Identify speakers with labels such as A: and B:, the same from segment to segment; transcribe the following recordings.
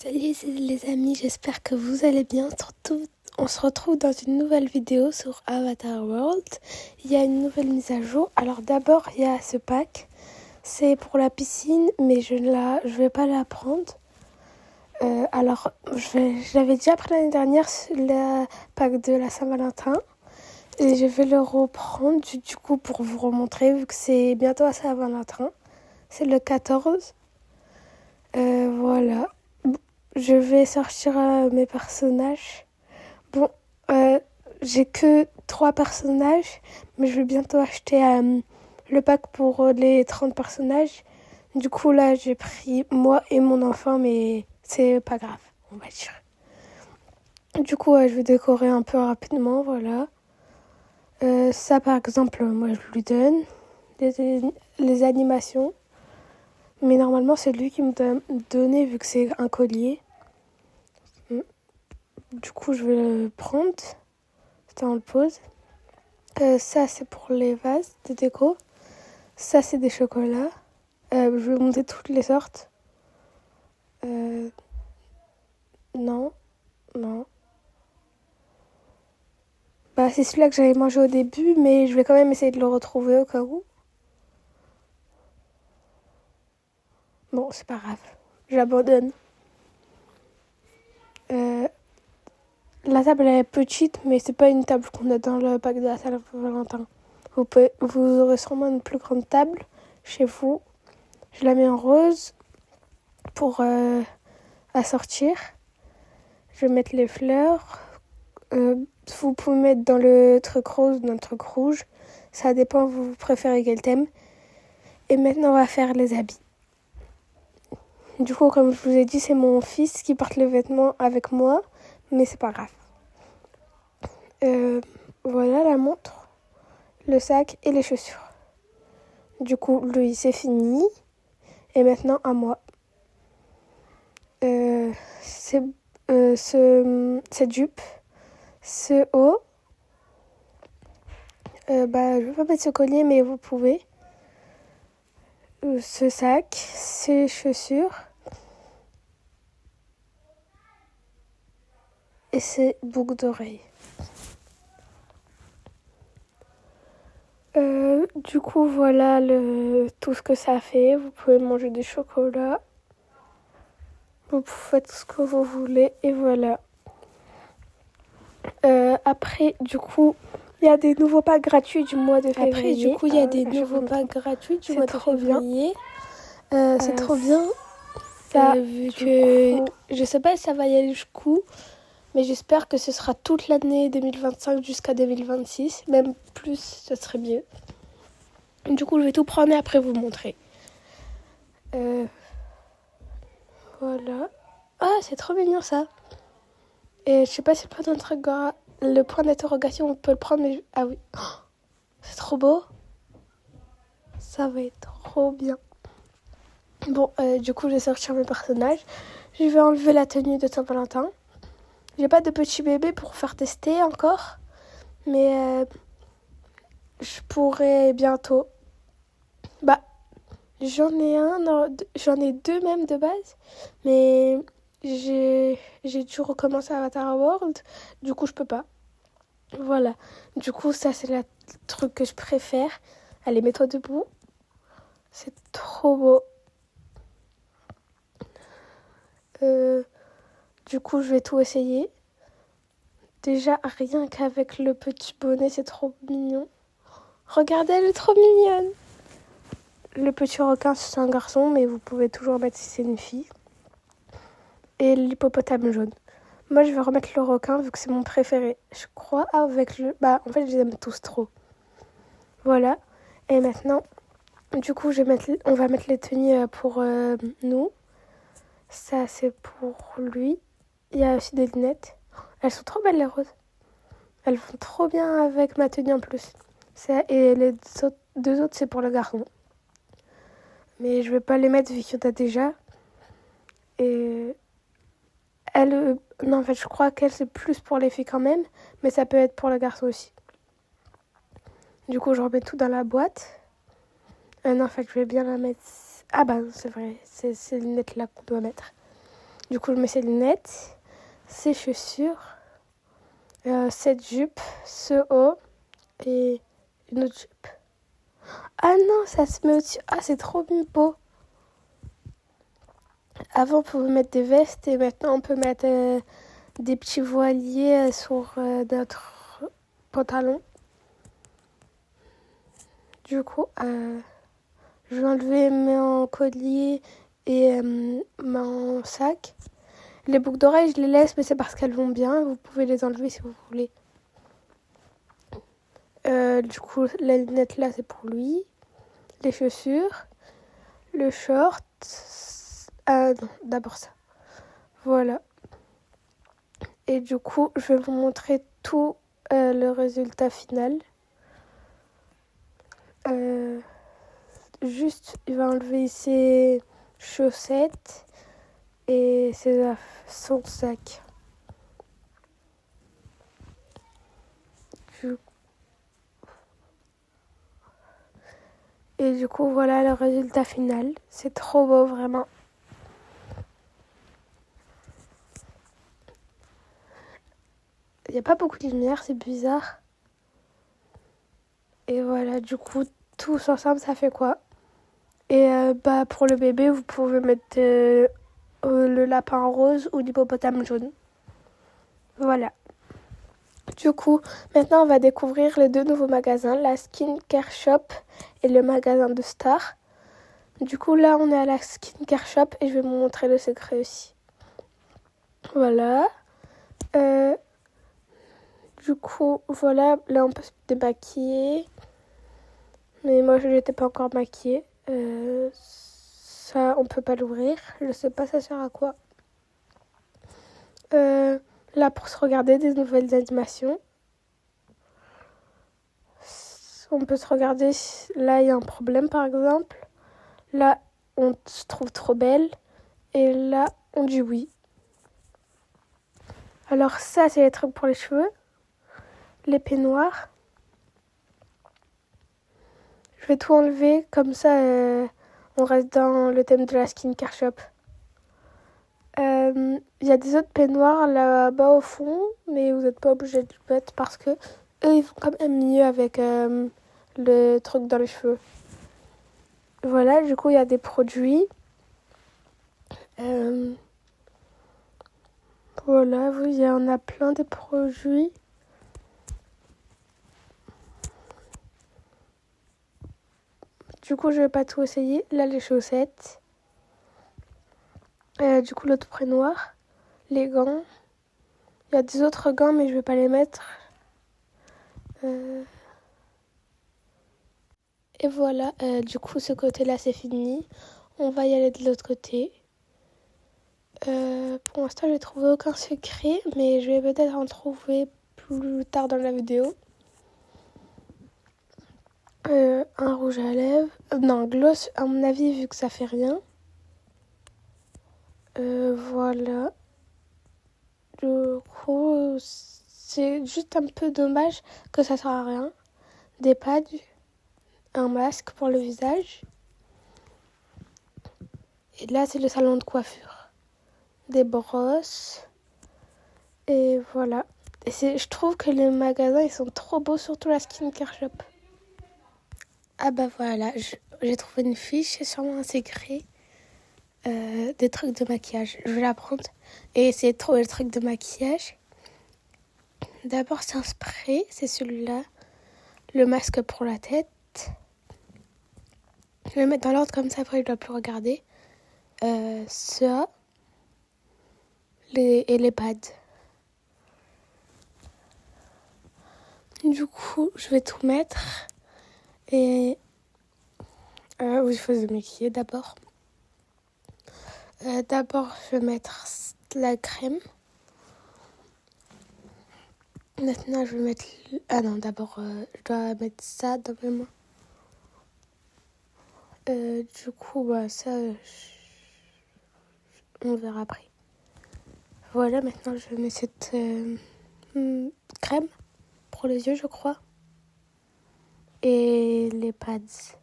A: Salut les amis, j'espère que vous allez bien. On se retrouve dans une nouvelle vidéo sur Avatar World. Il y a une nouvelle mise à jour. Alors d'abord, il y a ce pack. C'est pour la piscine, mais je vais pas la prendre. Je l'avais déjà pris l'année dernière, le pack de la Saint-Valentin. Et je vais le reprendre du coup pour vous remontrer, vu que c'est bientôt à Saint-Valentin. C'est le 14. Voilà. Je vais sortir mes personnages. Bon, j'ai que 3 personnages, mais je vais bientôt acheter le pack pour les 30 personnages. Du coup, là, j'ai pris moi et mon enfant, mais c'est pas grave, on va dire. Du coup, je vais décorer un peu rapidement, voilà. Ça, par exemple, moi, je lui donne les animations. Mais normalement, c'est lui qui me doit donner, vu que c'est un collier. Du coup, je vais le prendre. C'était on le pose. Ça, c'est pour les vases de déco. Ça, c'est des chocolats. Je vais monter toutes les sortes. Non. Bah, c'est celui-là que j'avais mangé au début, mais je vais quand même essayer de le retrouver au cas où. Bon, c'est pas grave. J'abandonne. La table, elle est petite, mais c'est pas une table qu'on a dans le pack de la Saint-Valentin. Vous aurez sûrement une plus grande table chez vous. Je la mets en rose pour assortir. Je vais mettre les fleurs. Vous pouvez mettre dans le truc rose ou dans le truc rouge. Ça dépend, vous préférez quel thème. Et maintenant, on va faire les habits. Du coup, comme je vous ai dit, c'est mon fils qui porte les vêtements avec moi. Mais c'est pas grave. Voilà la montre, le sac et les chaussures. Du coup, lui, c'est fini. Et maintenant, à moi. Cette jupe, ce haut. Je vais pas mettre ce collier, mais vous pouvez. Ce sac, ces chaussures. Et ces boucles d'oreilles. Du coup, voilà tout ce que ça fait. Vous pouvez manger des chocolats. Vous faites ce que vous voulez. Et voilà. Après, du coup, il y a des nouveaux packs gratuits du mois de février. C'est trop bien. C'est trop bien. Vu que je sais pas si ça va y aller jusqu'où, mais j'espère que ce sera toute l'année 2025 jusqu'à 2026. Même plus, ce serait mieux. Du coup, je vais tout prendre et après vous montrer. Voilà. Ah, c'est trop mignon ça. Et je sais pas si le point d'interrogation, on peut le prendre, mais... Ah oui. Oh, c'est trop beau. Ça va être trop bien. Bon, du coup, je vais sortir mes personnages. Je vais enlever la tenue de Saint-Valentin. J'ai pas de petit bébé pour faire tester encore. Mais je pourrais bientôt. J'en ai 2 même de base. Mais j'ai dû recommencer Avatar World. Du coup, je peux pas. Voilà. Du coup, ça, c'est le truc que je préfère. Allez, mets-toi debout. C'est trop beau. Du coup, je vais tout essayer. Déjà, rien qu'avec le petit bonnet, c'est trop mignon. Regardez, elle est trop mignonne. Le petit requin, c'est un garçon, mais vous pouvez toujours mettre si c'est une fille. Et l'hippopotame jaune. Moi, je vais remettre le requin, vu que c'est mon préféré. Je crois avec le... en fait, je les aime tous trop. Voilà. Et maintenant, du coup, on va mettre les tenues pour nous. Ça, c'est pour lui. Il y a aussi des lunettes. Elles sont trop belles, les roses. Elles vont trop bien avec ma tenue en plus. Et les 2 autres, c'est pour le garçon. Mais je vais pas les mettre vu qu'il y en a déjà. Et non, en fait, je crois qu'elle, c'est plus pour les filles quand même. Mais ça peut être pour le garçon aussi. Du coup, je remets tout dans la boîte. Non, en fait, je vais bien la mettre... Ah c'est vrai. C'est ces lunettes-là qu'on doit mettre. Du coup, je mets ses lunettes, ses chaussures, cette jupe, ce haut et une autre jupe. Ah non, ça se met au-dessus. Ah, c'est trop beau. Avant, on pouvait mettre des vestes et maintenant, on peut mettre des petits voiliers sur notre pantalon. Du coup, je vais enlever mon collier et mon sac. Les boucles d'oreilles, je les laisse, mais c'est parce qu'elles vont bien. Vous pouvez les enlever si vous voulez. Du coup, la lunette là, c'est pour lui. Les chaussures, le short. Ah non, d'abord ça. Voilà. Et du coup, je vais vous montrer tout le résultat final. Juste, il va enlever ses chaussettes et son sac. Et du coup, voilà le résultat final. C'est trop beau, vraiment. Il n'y a pas beaucoup de lumière, c'est bizarre. Et voilà, du coup, tous ensemble, ça fait quoi? Et pour le bébé, vous pouvez mettre le lapin rose ou l'hippopotame jaune. Voilà. Du coup, maintenant, on va découvrir les 2 nouveaux magasins, la Skincare Shop et le magasin de Star. Du coup, là, on est à la Skincare Shop et je vais vous montrer le secret aussi. Voilà. Du coup, voilà, là, on peut se démaquiller. Mais moi, je n'étais pas encore maquillée. Ça, on peut pas l'ouvrir. Je sais pas ça sert à quoi. Là, pour se regarder des nouvelles animations. On peut se regarder, là, il y a un problème, par exemple. Là, on se trouve trop belle. Et là, on dit oui. Alors ça, c'est les trucs pour les cheveux. Les peignoirs. Je vais tout enlever, comme ça, on reste dans le thème de la Skincare Shop. Il y a des autres peignoirs là-bas au fond, mais vous n'êtes pas obligé de le mettre parce que eux, ils vont quand même mieux avec le truc dans les cheveux. Voilà, du coup, il y a des produits. Voilà, il y en a plein de produits. Du coup, je vais pas tout essayer. Là, les chaussettes. Du coup, l'autre peignoir. Les gants. Il y a des autres gants, mais je vais pas les mettre. Et voilà, du coup, ce côté-là, c'est fini. On va y aller de l'autre côté. Pour l'instant, j'ai trouvé aucun secret, mais je vais peut-être en trouver plus tard dans la vidéo. Un rouge à lèvres. Non, gloss, à mon avis, vu que ça fait rien. Voilà. Du coup, c'est juste un peu dommage que ça sert à rien. Des pads, un masque pour le visage. Et là, c'est le salon de coiffure. Des brosses. Et voilà. Et je trouve que les magasins, ils sont trop beaux, surtout la Skincare Shop. Ah bah voilà, j'ai trouvé une fiche, c'est sûrement un secret. Des trucs de maquillage. Je vais la prendre et essayer de trouver le truc de maquillage. D'abord, c'est un spray, c'est celui-là. Le masque pour la tête. Je vais le mettre dans l'ordre comme ça, après je ne dois plus regarder. Ça. Et les pads. Du coup, je vais tout mettre. Et oui, il faut se maquiller d'abord. D'abord, je vais mettre la crème. Maintenant, je vais mettre... Ah non, d'abord, je dois mettre ça dans mes mains. Du coup, ça, on verra après. Voilà, maintenant, je mets cette crème pour les yeux, je crois. Et les pads.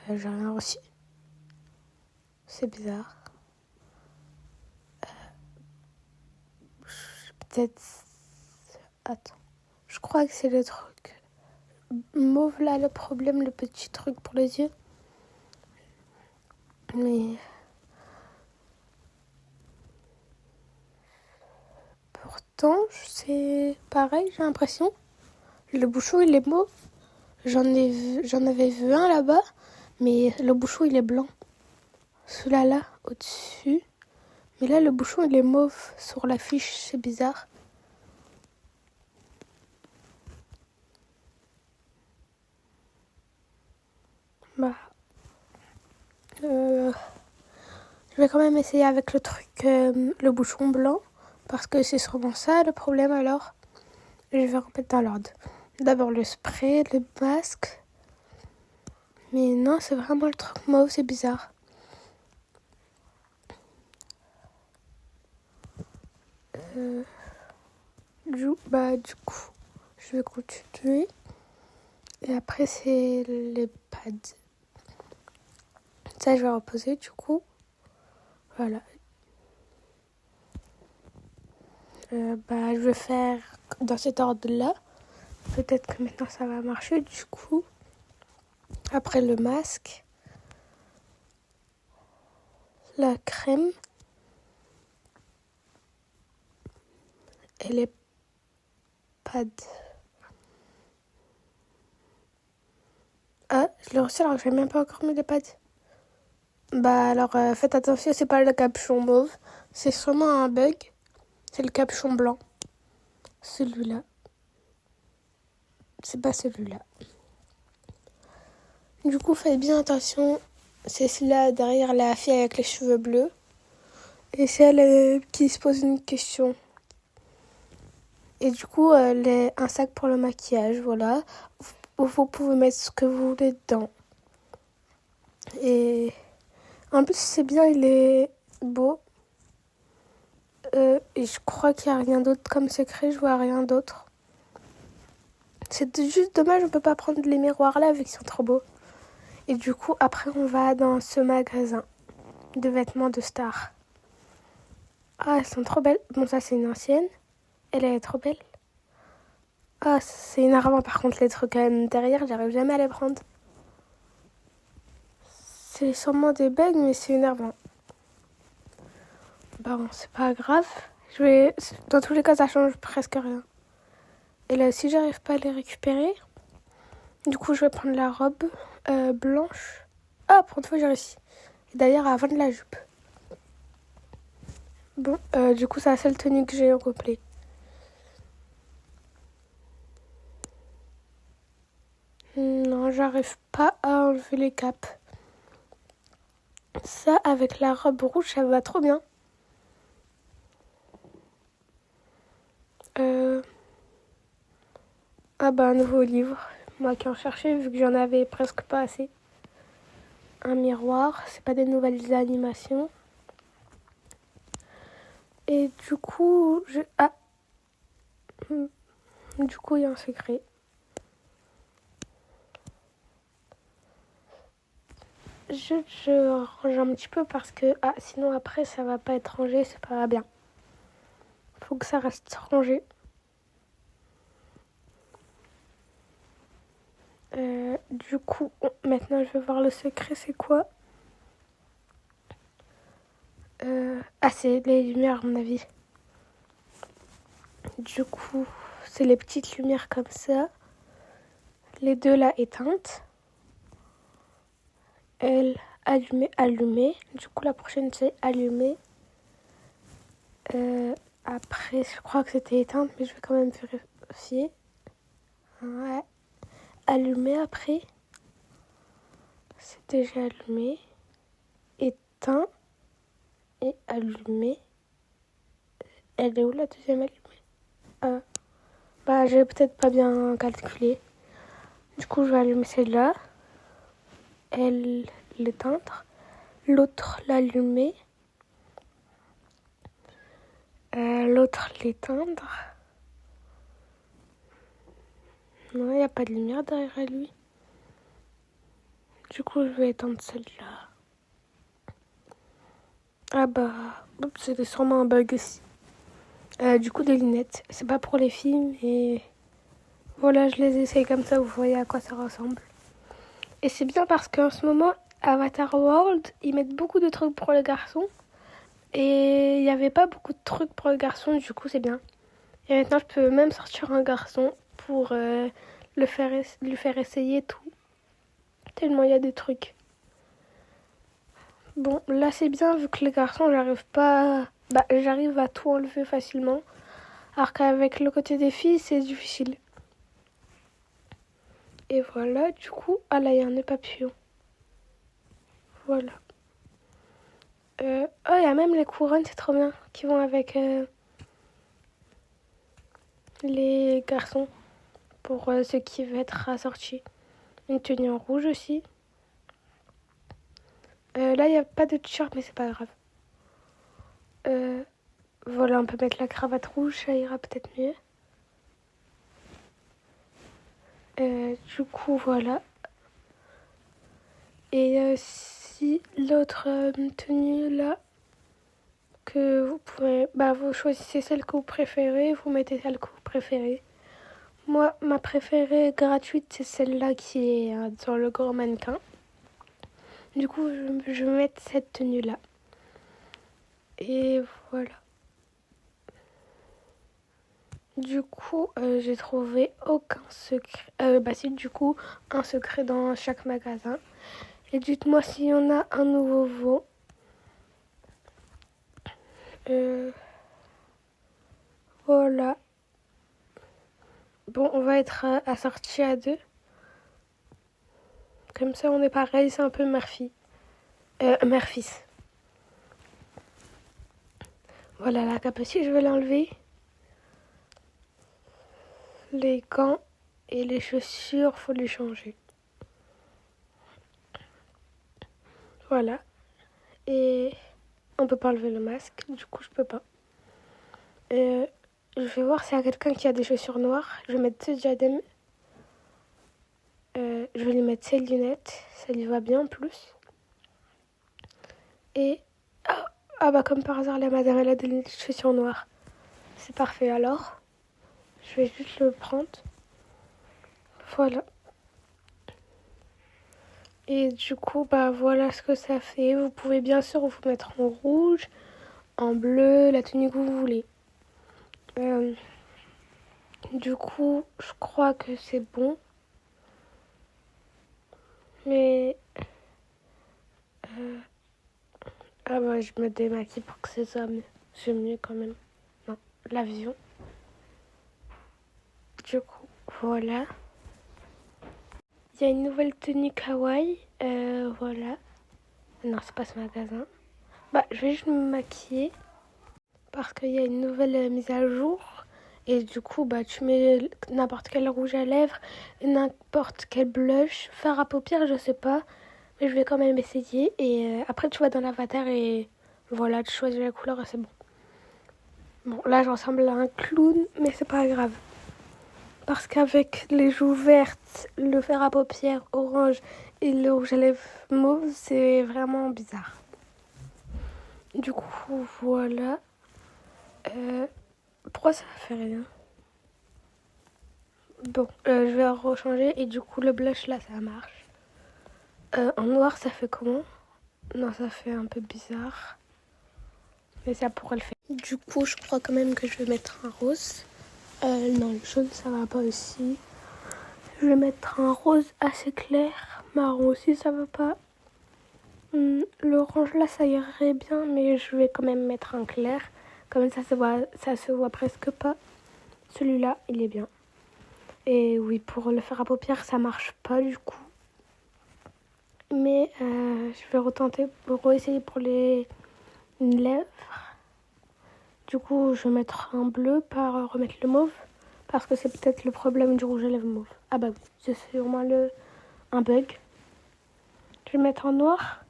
A: J'ai rien reçu. c'est bizarre. Peut-être... Attends. Je crois que c'est le truc mauve là, le problème, le petit truc pour les yeux. Mais... pourtant, c'est pareil, j'ai l'impression. Le bouchon, il est mauve. J'en avais vu un là-bas, mais le bouchon, il est blanc. Celui-là, là, au-dessus. Mais là, le bouchon, il est mauve sur la fiche. C'est bizarre. Bah... je vais quand même essayer avec le truc, le bouchon blanc. Parce que c'est sûrement ça le problème alors. Je vais remettre dans l'ordre. D'abord le spray, le masque. Mais non, c'est vraiment le truc mauve, c'est bizarre. Du coup, je vais continuer. Et après, c'est les pads. Ça, je vais reposer du coup. Voilà. Je vais faire dans cet ordre-là. Peut-être que maintenant ça va marcher. Du coup, après le masque, la crème et les pads. Ah, je l'ai reçu alors que j'ai même pas encore mis les pads. Faites attention, c'est pas le capuchon mauve. C'est sûrement un bug. C'est le capuchon blanc. Celui-là. C'est pas celui-là. Du coup, faites bien attention. C'est celui-là derrière la fille avec les cheveux bleus. Et c'est elle qui se pose une question. Et du coup, un sac pour le maquillage, voilà. Où vous pouvez mettre ce que vous voulez dedans. Et en plus, c'est bien, il est beau. Et je crois qu'il n'y a rien d'autre comme secret, je vois rien d'autre. C'est juste dommage, on ne peut pas prendre les miroirs là, vu qu'ils sont trop beaux. Et du coup, après, on va dans ce magasin de vêtements de stars. Ah, elles sont trop belles. Bon, ça, c'est une ancienne. Elle est trop belle. Ah, c'est énervant, par contre, les trucs derrière, j'arrive jamais à les prendre. C'est sûrement des bugs, mais c'est énervant. Bon, c'est pas grave. Dans tous les cas, ça change presque rien. Et là aussi, j'arrive pas à les récupérer. Du coup, je vais prendre la robe blanche. Ah, pour une fois, j'ai réussi. Et d'ailleurs, avant de la jupe. Bon, du coup, c'est la seule tenue que j'ai au complet. Non, j'arrive pas à enlever les capes. Ça, avec la robe rouge, ça va trop bien. Un nouveau livre. Moi qui en cherchais, vu que j'en avais presque pas assez. Un miroir, c'est pas des nouvelles animations. Et du coup, du coup, il y a un secret. Je range un petit peu parce que sinon après ça va pas être rangé, c'est pas bien. Faut que ça reste rangé. Du coup, maintenant je vais voir le secret, c'est quoi? C'est les lumières à mon avis. Du coup, c'est les petites lumières comme ça. Les deux là éteintes. Elle allumée. Du coup, la prochaine c'est allumée. Après, je crois que c'était éteinte, mais je vais quand même vérifier. Ouais. Allumée après. C'est déjà allumé. Éteint. Et allumé. Elle est où la deuxième allumée? J'ai peut-être pas bien calculé. Du coup, je vais allumer celle-là. Elle l'éteindre. L'autre l'allumer. L'autre l'éteindre. Non, il n'y a pas de lumière derrière lui. Du coup, je vais éteindre celle-là. Ah bah, oups, c'était sûrement un bug aussi. Du coup, des lunettes. C'est pas pour les films et voilà, je les essaye comme ça, vous voyez à quoi ça ressemble. Et c'est bien parce qu'en ce moment, Avatar World, ils mettent beaucoup de trucs pour les garçons. Et il n'y avait pas beaucoup de trucs pour les garçons, du coup, c'est bien. Et maintenant, je peux même sortir un garçon pour lui faire essayer tout. Tellement il y a des trucs. Bon, là, c'est bien, vu que les garçons, j'arrive pas... Bah, j'arrive à tout enlever facilement. Alors qu'avec le côté des filles, c'est difficile. Et voilà, du coup... Ah là, il y a un nœud papillon. Voilà. Oh, il y a même les couronnes, c'est trop bien, qui vont avec les garçons. Pour ceux qui veulent être assortis. Une tenue en rouge aussi. Là, il n'y a pas de t-shirt, mais c'est pas grave. Voilà, on peut mettre la cravate rouge, ça ira peut-être mieux. Du coup, voilà. Et si l'autre tenue là, que vous pouvez... Bah, vous choisissez celle que vous préférez, vous mettez celle que vous préférez. Moi, ma préférée gratuite, c'est celle-là qui est dans le grand mannequin. Du coup, je vais mettre cette tenue-là. Et voilà. Du coup, j'ai trouvé aucun secret. Bah si, du coup, un secret dans chaque magasin. Et dites-moi s'il y en a un nouveau. Voilà. Bon, on va être assortis à deux. Comme ça, on est pareil, c'est un peu Murphy. Murphys. Voilà, la cape aussi, je vais l'enlever. Les gants et les chaussures, faut les changer. Voilà. Et on peut pas enlever le masque, du coup, je peux pas. Je vais voir s'il y a quelqu'un qui a des chaussures noires. Je vais mettre ce diadème. Je vais lui mettre ses lunettes. Ça lui va bien en plus. Et... Ah bah comme par hasard, la madame, elle a des chaussures noires. C'est parfait alors. Je vais juste le prendre. Voilà. Et du coup, bah voilà ce que ça fait. Vous pouvez bien sûr vous mettre en rouge, en bleu, la tenue que vous voulez. Du coup, je crois que c'est bon. Mais... Ah bah je me démaquille pour que ce soit mieux. C'est mieux quand même. Non, l'avion. Du coup, voilà. Il y a une nouvelle tenue kawaii. Voilà. Non, c'est pas ce magasin. Bah, je vais juste me maquiller. Parce qu'il y a une nouvelle mise à jour. Et du coup, bah, tu mets n'importe quel rouge à lèvres, n'importe quel blush, fard à paupières, je sais pas. Mais je vais quand même essayer. Et après, tu vas dans l'avatar et voilà, tu choisis la couleur et c'est bon. Bon, là, je ressemble à un clown, mais c'est pas grave. Parce qu'avec les joues vertes, le fer à paupières orange et le rouge à lèvres mauve, c'est vraiment bizarre. Du coup, voilà. Pourquoi ça fait rien? Bon, je vais rechanger et du coup, le blush là, ça marche. En noir, ça fait comment? Non, ça fait un peu bizarre. Mais ça pourrait le faire. Du coup, je crois quand même que je vais mettre un rose. Non, le jaune, ça va pas aussi. Je vais mettre un rose assez clair. Marron aussi, ça va pas. L'orange là, ça irait bien, mais je vais quand même mettre un clair. Comme ça se voit presque pas. Celui-là, il est bien. Et oui, pour le fer à paupières, ça marche pas du coup. Mais je vais retenter, essayer pour les lèvres. Du coup, je vais mettre un bleu, pas remettre le mauve. Parce que c'est peut-être le problème du rouge à lèvres mauve. Ah bah oui, c'est sûrement un bug. Je vais mettre en noir.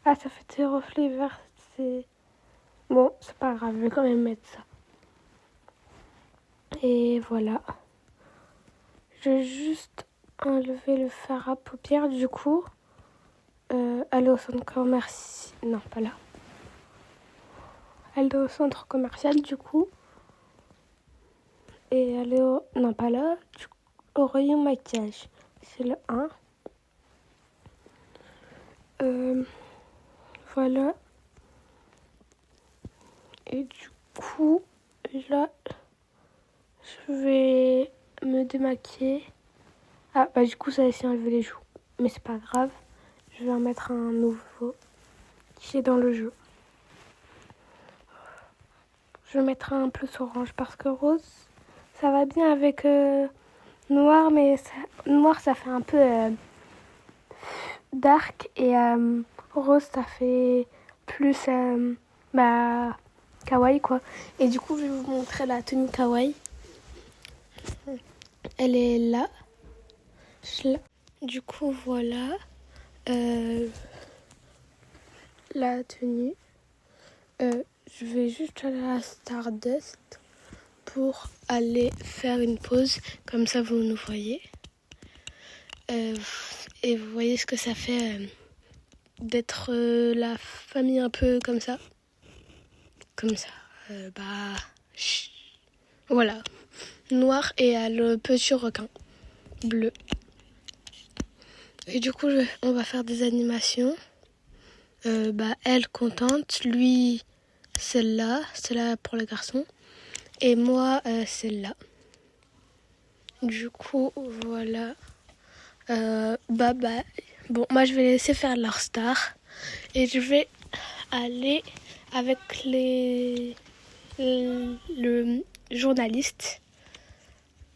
A: Ah, ça fait des reflets verts. Bon, c'est pas grave, je vais quand même mettre ça. Et voilà. Je vais juste enlever le fard à paupières du coup. Allez au centre commercial. Non, pas là. Elle est au centre commercial du coup. Et elle est au... Non, pas là. Au rayon maquillage. C'est le 1. Voilà. Et du coup, là, je vais me démaquiller. Ah, bah du coup, ça a essayé d'enlever les joues. Mais c'est pas grave. Je vais en mettre un nouveau qui est dans le jeu. Je vais mettre un plus orange parce que rose, ça va bien avec noir, mais noir, ça fait un peu dark et rose, ça fait plus kawaii quoi. Et du coup, je vais vous montrer la tenue kawaii. Elle est là. Du coup, voilà la tenue. Je vais juste aller à Stardust pour aller faire une pause. Comme ça, vous nous voyez. Et vous voyez ce que ça fait d'être la famille un peu comme ça. Comme ça. Voilà. Noir et le petit requin bleu. Et du coup, on va faire des animations. Elle contente, lui celle-là pour le garçon et moi celle-là. Du coup voilà. Bye. Bon, moi je vais laisser faire leur star et je vais aller avec le journaliste